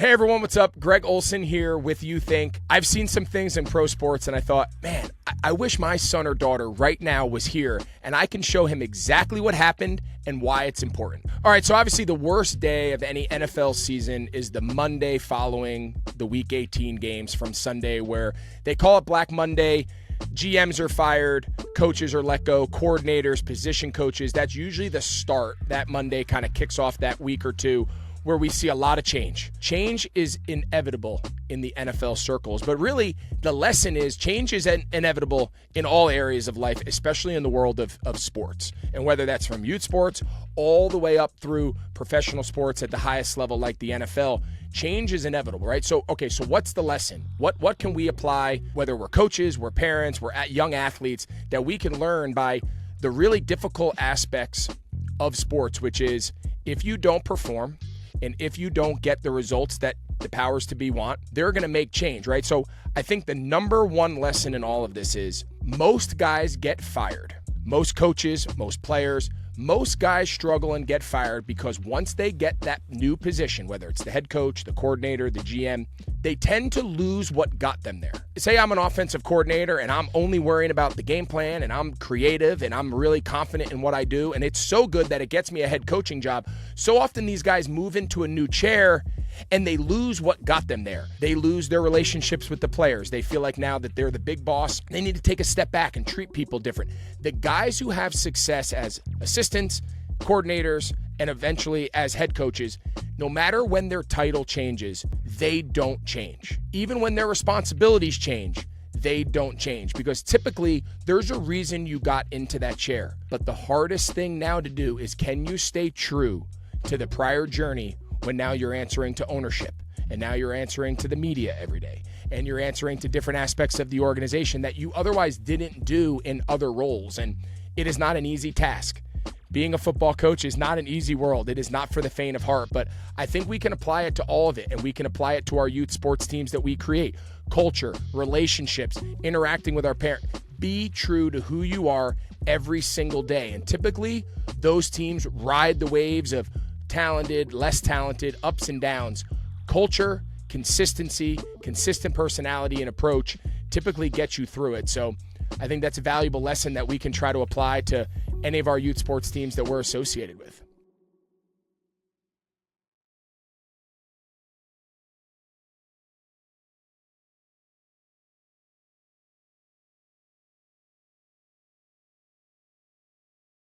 Hey everyone, what's up? Greg Olsen here with You Think. I've seen some things in pro sports and I thought, man, I wish my son or daughter right now was here and I can show him exactly what happened and why it's important. All right, so obviously the worst day of any NFL season is the Monday following the Week 18 games from Sunday, where they call it Black Monday. GMs are fired, coaches are let go, coordinators, position coaches. That's usually the start. That Monday kind of kicks off that week or two where we see a lot of change. Change is inevitable in the NFL circles, but really the lesson is change is inevitable in all areas of life, especially in the world of sports. And whether that's from youth sports all the way up through professional sports at the highest level like the NFL, change is inevitable, right? So what's the lesson? What can we apply, whether we're coaches, we're parents, we're young athletes, that we can learn by the really difficult aspects of sports, which is if you don't perform, and if you don't get the results that the powers to be want, they're going to make change, right? So I think the number one lesson in all of this is most guys get fired. Most coaches, most players, most guys struggle and get fired because once they get that new position, whether it's the head coach, the coordinator, the GM, they tend to lose what got them there. Say I'm an offensive coordinator and I'm only worrying about the game plan and I'm creative and I'm really confident in what I do and it's so good that it gets me a head coaching job. So often these guys move into a new chair and they lose what got them there. They lose their relationships with the players. They feel like now that they're the big boss, they need to take a step back and treat people different. The guys who have success as assistants, coordinators, and eventually as head coaches, no matter when their title changes, they don't change. Even when their responsibilities change, they don't change, because typically there's a reason you got into that chair. But the hardest thing now to do is, can you stay true to the prior journey when now you're answering to ownership and now you're answering to the media every day and you're answering to different aspects of the organization that you otherwise didn't do in other roles? And it is not an easy task. Being a football coach is not an easy world. It is not for the faint of heart, but I think we can apply it to all of it, and we can apply it to our youth sports teams that we create. Culture, relationships, interacting with our parents. Be true to who you are every single day. And typically, those teams ride the waves of talented, less talented, ups and downs. Culture, consistency, consistent personality and approach typically gets you through it. So I think that's a valuable lesson that we can try to apply to any of our youth sports teams that we're associated with.